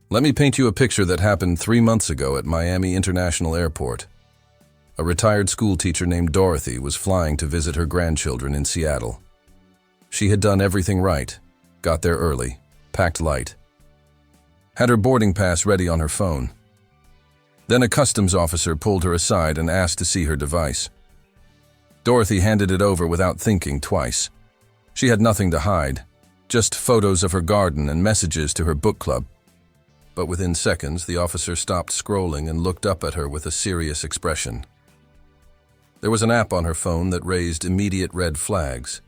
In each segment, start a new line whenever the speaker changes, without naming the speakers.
Let me paint you a picture that happened 3 months ago at Miami International Airport. A retired school teacher named Dorothy was flying to visit her grandchildren in Seattle. She had done everything right, got there early, packed light, had her boarding pass ready on her phone. Then a customs officer pulled her aside and asked to see her device. Dorothy handed it over without thinking twice. She had nothing to hide, just photos of her garden and messages to her book club. But within seconds, the officer stopped scrolling and looked up at her with a serious expression. There was an app on her phone that raised immediate red flags.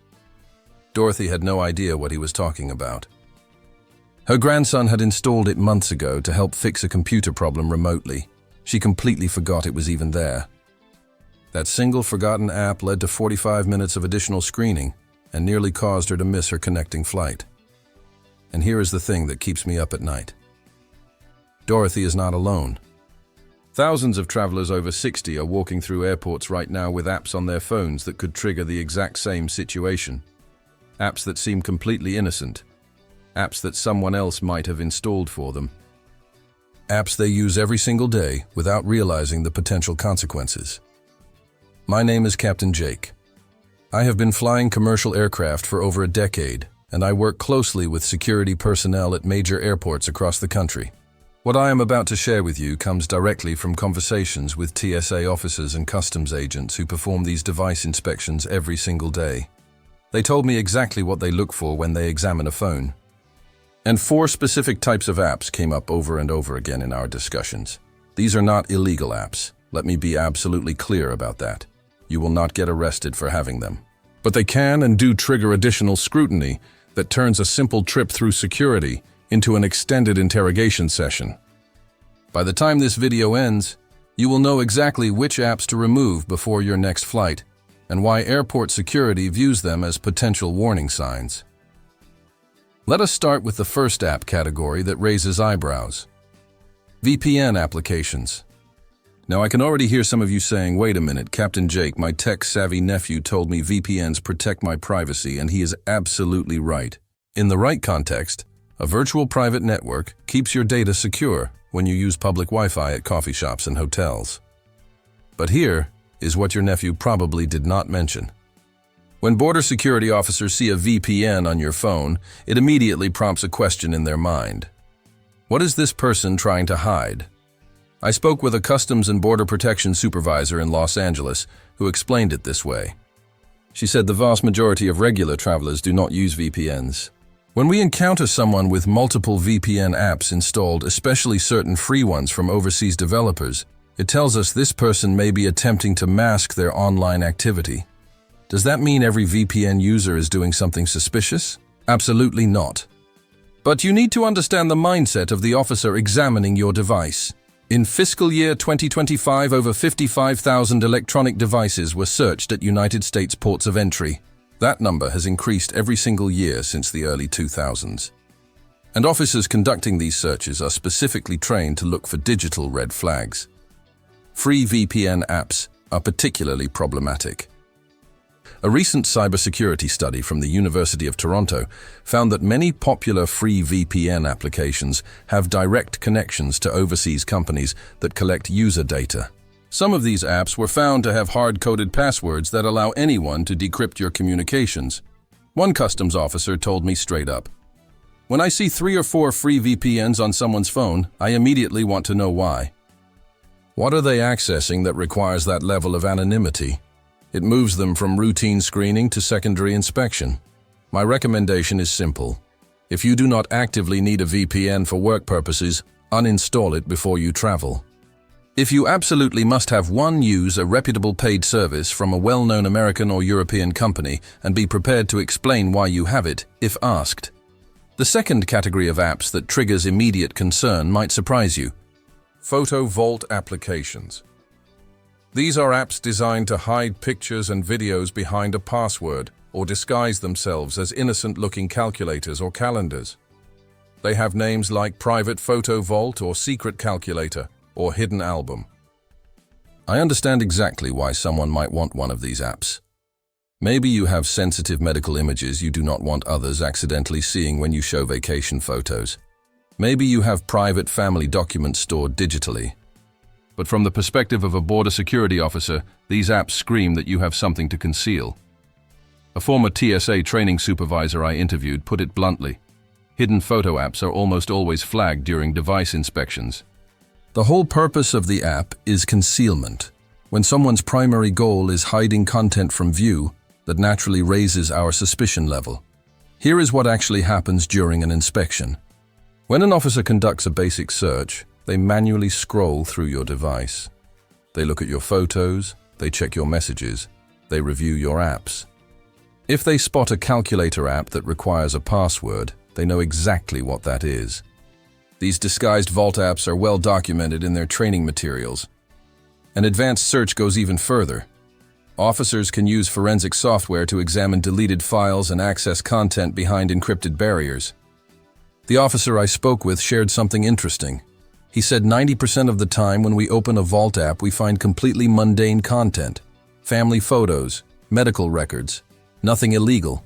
Dorothy had no idea what he was talking about. Her grandson had installed it months ago to help fix a computer problem remotely. She completely forgot it was even there. That single forgotten app led to 45 minutes of additional screening and nearly caused her to miss her connecting flight. And here is the thing that keeps me up at night. Dorothy is not alone. Thousands of travelers over 60 are walking through airports right now with apps on their phones that could trigger the exact same situation. Apps that seem completely innocent. Apps that someone else might have installed for them. Apps they use every single day without realizing the potential consequences. My name is Captain Jake. I have been flying commercial aircraft for over a decade, and I work closely with security personnel at major airports across the country. What I am about to share with you comes directly from conversations with TSA officers and customs agents who perform these device inspections every single day. They told me exactly what they look for when they examine a phone. And 4 specific types of apps came up over and over again in our discussions. These are not illegal apps. Let me be absolutely clear about that. You will not get arrested for having them. But they can and do trigger additional scrutiny that turns a simple trip through security into an extended interrogation session. By the time this video ends, you will know exactly which apps to remove before your next flight and why airport security views them as potential warning signs. Let us start with the first app category that raises eyebrows. VPN applications. Now, I can already hear some of you saying, wait a minute, Captain Jake, my tech-savvy nephew told me VPNs protect my privacy, and he is absolutely right. In the right context, a virtual private network keeps your data secure when you use public Wi-Fi at coffee shops and hotels. But here is what your nephew probably did not mention. When border security officers see a VPN on your phone, it immediately prompts a question in their mind. What is this person trying to hide? I spoke with a Customs and Border Protection supervisor in Los Angeles who explained it this way. She said the vast majority of regular travelers do not use VPNs. When we encounter someone with multiple VPN apps installed, especially certain free ones from overseas developers, it tells us this person may be attempting to mask their online activity. Does that mean every VPN user is doing something suspicious? Absolutely not. But you need to understand the mindset of the officer examining your device. In fiscal year 2025, over 55,000 electronic devices were searched at United States ports of entry. That number has increased every single year since the early 2000s. And officers conducting these searches are specifically trained to look for digital red flags. Free VPN apps are particularly problematic. A recent cybersecurity study from the University of Toronto found that many popular free VPN applications have direct connections to overseas companies that collect user data. Some of these apps were found to have hard-coded passwords that allow anyone to decrypt your communications. One customs officer told me straight up, "When I see 3 or 4 free VPNs on someone's phone, I immediately want to know why." What are they accessing that requires that level of anonymity? It moves them from routine screening to secondary inspection. My recommendation is simple. If you do not actively need a VPN for work purposes, uninstall it before you travel. If you absolutely must have one, use a reputable paid service from a well-known American or European company and be prepared to explain why you have it, if asked. The second category of apps that triggers immediate concern might surprise you. Photo vault applications. These are apps designed to hide pictures and videos behind a password or disguise themselves as innocent-looking calculators or calendars. They have names like Private Photo Vault or Secret Calculator or Hidden Album. I understand exactly why someone might want one of these apps. Maybe you have sensitive medical images you do not want others accidentally seeing when you show vacation photos. Maybe you have private family documents stored digitally. But from the perspective of a border security officer, these apps scream that you have something to conceal. A former TSA training supervisor I interviewed put it bluntly: hidden photo apps are almost always flagged during device inspections. The whole purpose of the app is concealment. When someone's primary goal is hiding content from view, that naturally raises our suspicion level. Here is what actually happens during an inspection. When an officer conducts a basic search, they manually scroll through your device. They look at your photos, they check your messages, they review your apps. If they spot a calculator app that requires a password, they know exactly what that is. These disguised vault apps are well documented in their training materials. An advanced search goes even further. Officers can use forensic software to examine deleted files and access content behind encrypted barriers. The officer I spoke with shared something interesting. He said 90% of the time when we open a vault app, we find completely mundane content, family photos, medical records, nothing illegal.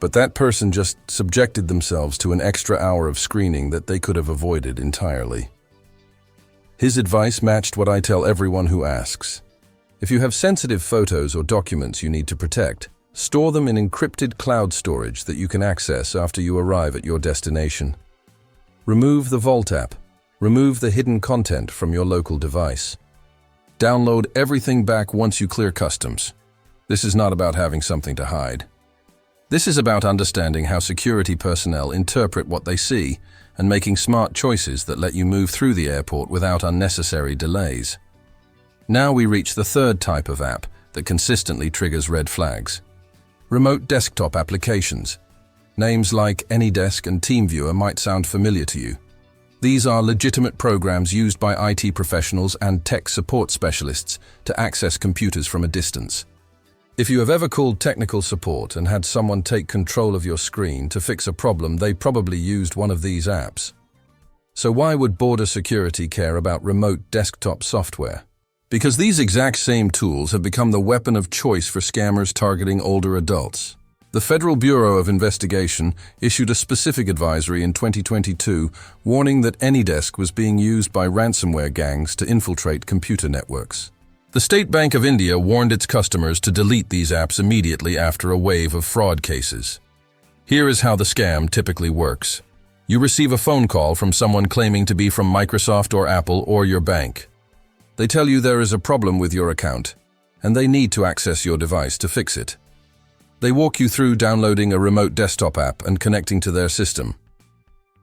But that person just subjected themselves to an extra hour of screening that they could have avoided entirely. His advice matched what I tell everyone who asks. If you have sensitive photos or documents you need to protect, store them in encrypted cloud storage that you can access after you arrive at your destination. Remove the Vault app. Remove the hidden content from your local device. Download everything back once you clear customs. This is not about having something to hide. This is about understanding how security personnel interpret what they see and making smart choices that let you move through the airport without unnecessary delays. Now we reach the third type of app that consistently triggers red flags. Remote desktop applications. Names like AnyDesk and TeamViewer might sound familiar to you. These are legitimate programs used by IT professionals and tech support specialists to access computers from a distance. If you have ever called technical support and had someone take control of your screen to fix a problem, they probably used one of these apps. So why would border security care about remote desktop software? Because these exact same tools have become the weapon of choice for scammers targeting older adults. The Federal Bureau of Investigation issued a specific advisory in 2022 warning that AnyDesk was being used by ransomware gangs to infiltrate computer networks. The State Bank of India warned its customers to delete these apps immediately after a wave of fraud cases. Here is how the scam typically works. You receive a phone call from someone claiming to be from Microsoft or Apple or your bank. They tell you there is a problem with your account, and they need to access your device to fix it. They walk you through downloading a remote desktop app and connecting to their system.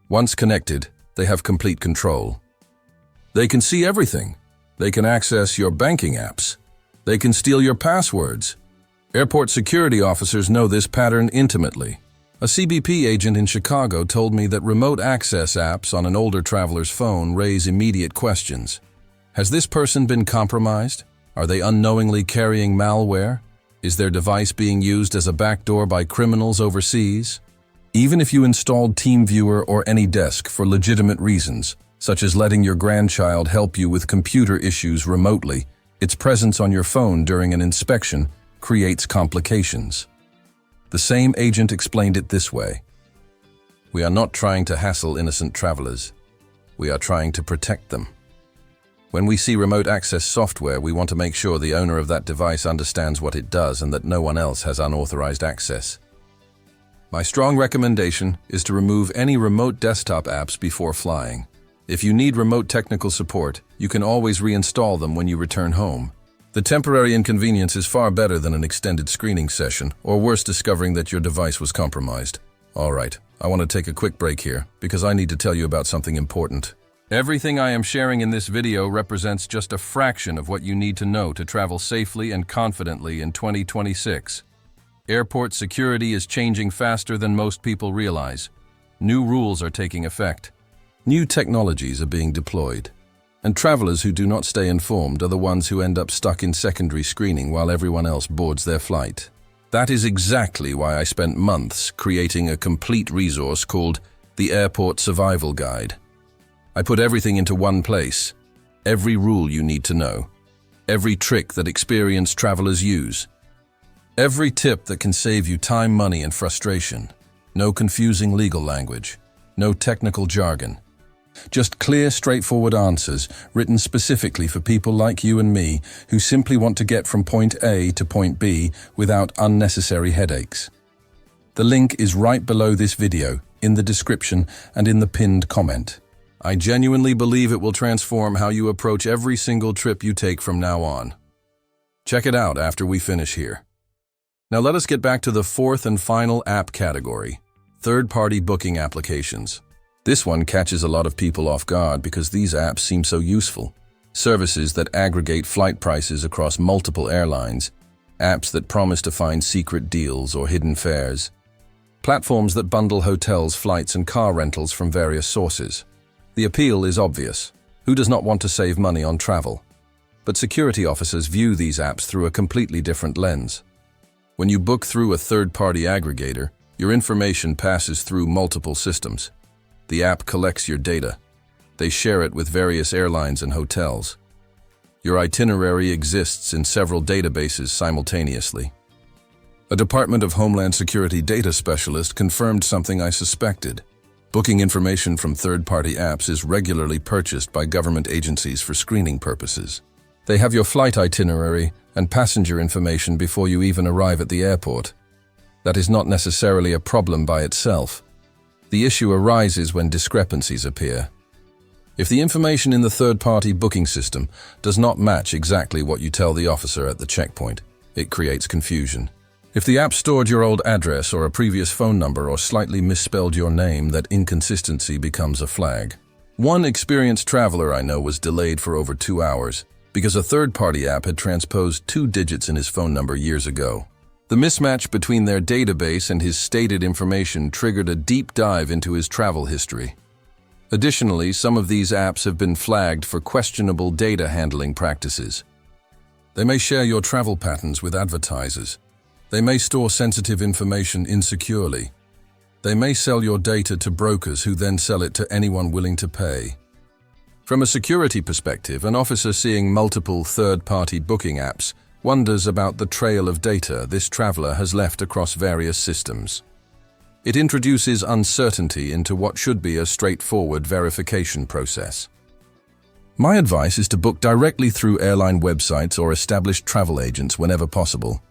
Once connected, they have complete control. They can see everything. They can access your banking apps. They can steal your passwords. Airport security officers know this pattern intimately. A CBP agent in Chicago told me that remote access apps on an older traveler's phone raise immediate questions. Has this person been compromised? Are they unknowingly carrying malware? Is their device being used as a backdoor by criminals overseas? Even if you installed TeamViewer or AnyDesk for legitimate reasons, such as letting your grandchild help you with computer issues remotely, its presence on your phone during an inspection creates complications. The same agent explained it this way: "We are not trying to hassle innocent travelers. We are trying to protect them. When we see remote access software, we want to make sure the owner of that device understands what it does and that no one else has unauthorized access." My strong recommendation is to remove any remote desktop apps before flying. If you need remote technical support, you can always reinstall them when you return home. The temporary inconvenience is far better than an extended screening session, or worse, discovering that your device was compromised. All right, I want to take a quick break here, because I need to tell you about something important. Everything I am sharing in this video represents just a fraction of what you need to know to travel safely and confidently in 2026. Airport security is changing faster than most people realize. New rules are taking effect. New technologies are being deployed. And travelers who do not stay informed are the ones who end up stuck in secondary screening while everyone else boards their flight. That is exactly why I spent months creating a complete resource called the Airport Survival Guide. I put everything into one place. Every rule you need to know. Every trick that experienced travelers use. Every tip that can save you time, money, and frustration. No confusing legal language. No technical jargon. Just clear, straightforward answers written specifically for people like you and me who simply want to get from point A to point B without unnecessary headaches. The link is right below this video, in the description and in the pinned comment. I genuinely believe it will transform how you approach every single trip you take from now on. Check it out after we finish here. Now let us get back to the fourth and final app category, third-party booking applications. This one catches a lot of people off guard because these apps seem so useful. Services that aggregate flight prices across multiple airlines, apps that promise to find secret deals or hidden fares, platforms that bundle hotels, flights, and car rentals from various sources. The appeal is obvious. Who does not want to save money on travel? But security officers view these apps through a completely different lens. When you book through a third-party aggregator, your information passes through multiple systems. The app collects your data. They share it with various airlines and hotels. Your itinerary exists in several databases simultaneously. A Department of Homeland Security data specialist confirmed something I suspected. Booking information from third-party apps is regularly purchased by government agencies for screening purposes. They have your flight itinerary and passenger information before you even arrive at the airport. That is not necessarily a problem by itself. The issue arises when discrepancies appear. If the information in the third-party booking system does not match exactly what you tell the officer at the checkpoint, it creates confusion. If the app stored your old address or a previous phone number or slightly misspelled your name, that inconsistency becomes a flag. One experienced traveler I know was delayed for over 2 hours because a third-party app had transposed 2 digits in his phone number years ago. The mismatch between their database and his stated information triggered a deep dive into his travel history. Additionally, some of these apps have been flagged for questionable data handling practices. They may share your travel patterns with advertisers. They may store sensitive information insecurely. They may sell your data to brokers who then sell it to anyone willing to pay. From a security perspective, an officer seeing multiple third-party booking apps wonders about the trail of data this traveler has left across various systems. It introduces uncertainty into what should be a straightforward verification process. My advice is to book directly through airline websites or established travel agents whenever possible.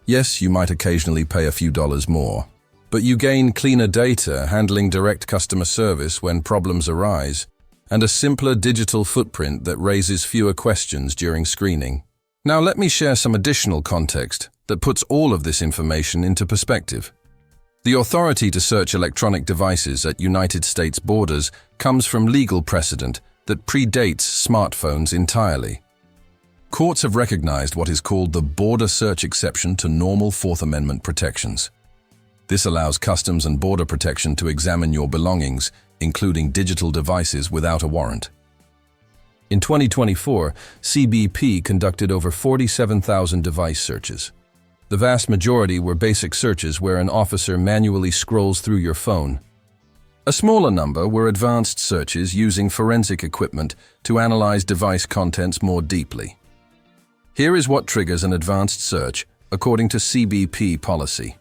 Yes, you might occasionally pay a few dollars more, but you gain cleaner data, handling direct customer service when problems arise, and a simpler digital footprint that raises fewer questions during screening. Now let me share some additional context that puts all of this information into perspective. The authority to search electronic devices at United States borders comes from legal precedent that predates smartphones entirely. Courts have recognized what is called the border search exception to normal Fourth Amendment protections. This allows Customs and Border Protection to examine your belongings, including digital devices, without a warrant. In 2024, CBP conducted over 47,000 device searches. The vast majority were basic searches where an officer manually scrolls through your phone. A smaller number were advanced searches using forensic equipment to analyze device contents more deeply. Here is what triggers an advanced search according to CBP policy.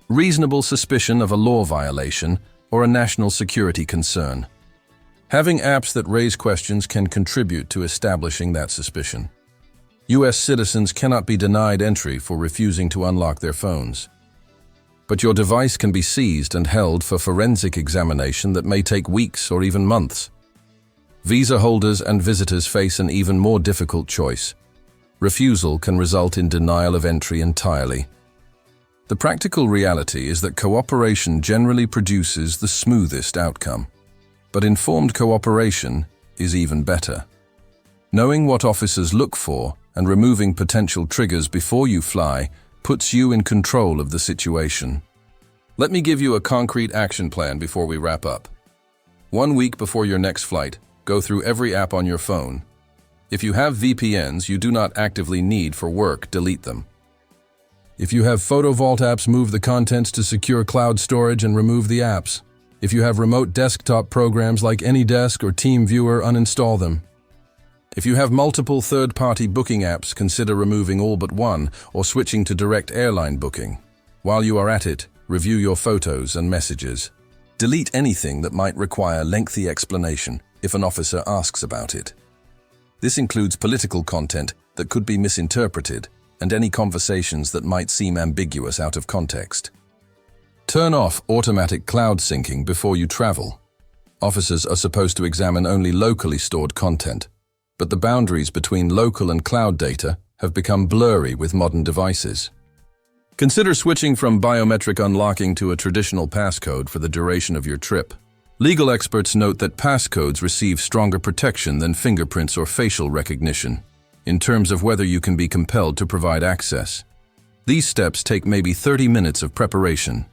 Reasonable suspicion of a law violation or a national security concern. Having apps that raise questions can contribute to establishing that suspicion. U.S. citizens cannot be denied entry for refusing to unlock their phones. But your device can be seized and held for forensic examination that may take weeks or even months. Visa holders and visitors face an even more difficult choice. Refusal can result in denial of entry entirely. The practical reality is that cooperation generally produces the smoothest outcome. But informed cooperation is even better. Knowing what officers look for and removing potential triggers before you fly puts you in control of the situation. Let me give you a concrete action plan before we wrap up. 1 week before your next flight, go through every app on your phone. If you have VPNs you do not actively need for work, delete them. If you have photo vault apps, move the contents to secure cloud storage and remove the apps. If you have remote desktop programs like AnyDesk or TeamViewer, uninstall them. If you have multiple third-party booking apps, consider removing all but one or switching to direct airline booking. While you are at it, review your photos and messages. Delete anything that might require lengthy explanation if an officer asks about it. This includes political content that could be misinterpreted and any conversations that might seem ambiguous out of context. Turn off automatic cloud syncing before you travel. Officers are supposed to examine only locally stored content, but the boundaries between local and cloud data have become blurry with modern devices. Consider switching from biometric unlocking to a traditional passcode for the duration of your trip. Legal experts note that passcodes receive stronger protection than fingerprints or facial recognition, in terms of whether you can be compelled to provide access. These steps take maybe 30 minutes of preparation.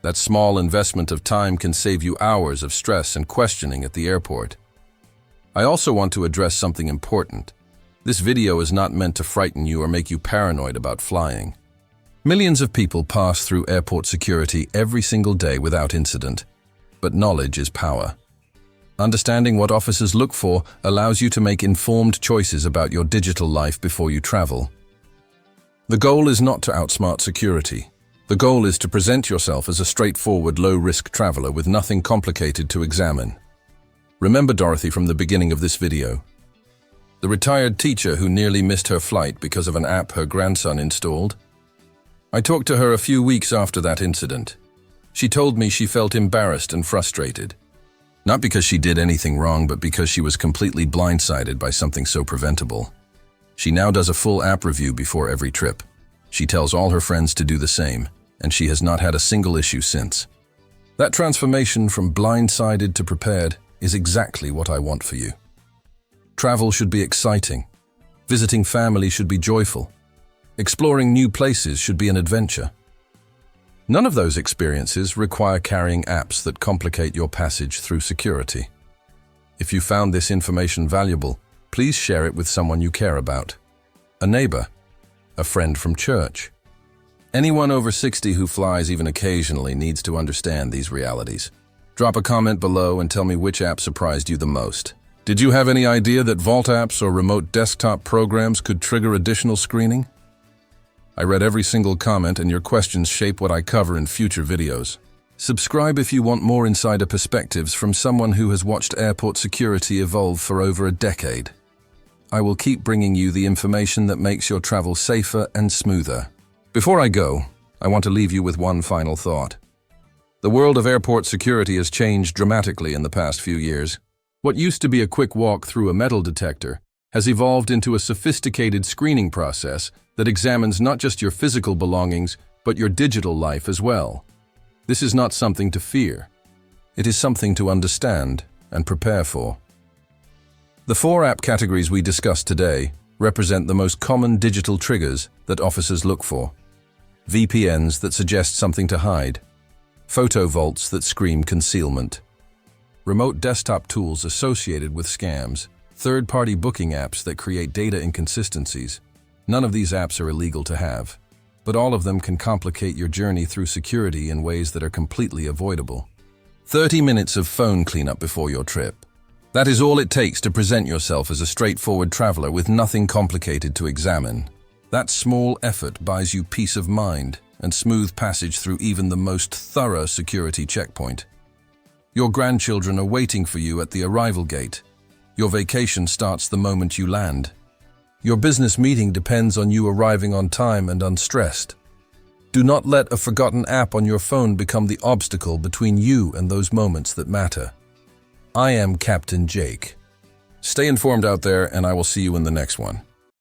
That small investment of time can save you hours of stress and questioning at the airport. I also want to address something important. This video is not meant to frighten you or make you paranoid about flying. Millions of people pass through airport security every single day without incident, but knowledge is power. Understanding what officers look for allows you to make informed choices about your digital life before you travel. The goal is not to outsmart security. The goal is to present yourself as a straightforward, low-risk traveler with nothing complicated to examine. Remember Dorothy from the beginning of this video, the retired teacher who nearly missed her flight because of an app her grandson installed? I talked to her a few weeks after that incident. She told me she felt embarrassed and frustrated. Not because she did anything wrong, but because she was completely blindsided by something so preventable. She now does a full app review before every trip. She tells all her friends to do the same, and she has not had a single issue since. That transformation from blindsided to prepared is exactly what I want for you. Travel should be exciting. Visiting family should be joyful. Exploring new places should be an adventure. None of those experiences require carrying apps that complicate your passage through security. If you found this information valuable, please share it with someone you care about. A neighbor, a friend from church. Anyone over 60 who flies even occasionally needs to understand these realities. Drop a comment below and tell me which app surprised you the most. Did you have any idea that Vault apps or remote desktop programs could trigger additional screening? I read every single comment, and your questions shape what I cover in future videos. Subscribe if you want more insider perspectives from someone who has watched airport security evolve for over a decade. I will keep bringing you the information that makes your travel safer and smoother. Before I go, I want to leave you with one final thought. The world of airport security has changed dramatically in the past few years. What used to be a quick walk through a metal detector has evolved into a sophisticated screening process that examines not just your physical belongings, but your digital life as well. This is not something to fear. It is something to understand and prepare for. The 4 app categories we discussed today represent the most common digital triggers that officers look for. VPNs that suggest something to hide. Photo vaults that scream concealment. Remote desktop tools associated with scams. Third-party booking apps that create data inconsistencies. None of these apps are illegal to have, but all of them can complicate your journey through security in ways that are completely avoidable. 30 minutes of phone cleanup before your trip. That is all it takes to present yourself as a straightforward traveler with nothing complicated to examine. That small effort buys you peace of mind and smooth passage through even the most thorough security checkpoint. Your grandchildren are waiting for you at the arrival gate. Your vacation starts the moment you land. Your business meeting depends on you arriving on time and unstressed. Do not let a forgotten app on your phone become the obstacle between you and those moments that matter. I am Captain Jake. Stay informed out there, and I will see you in the next one.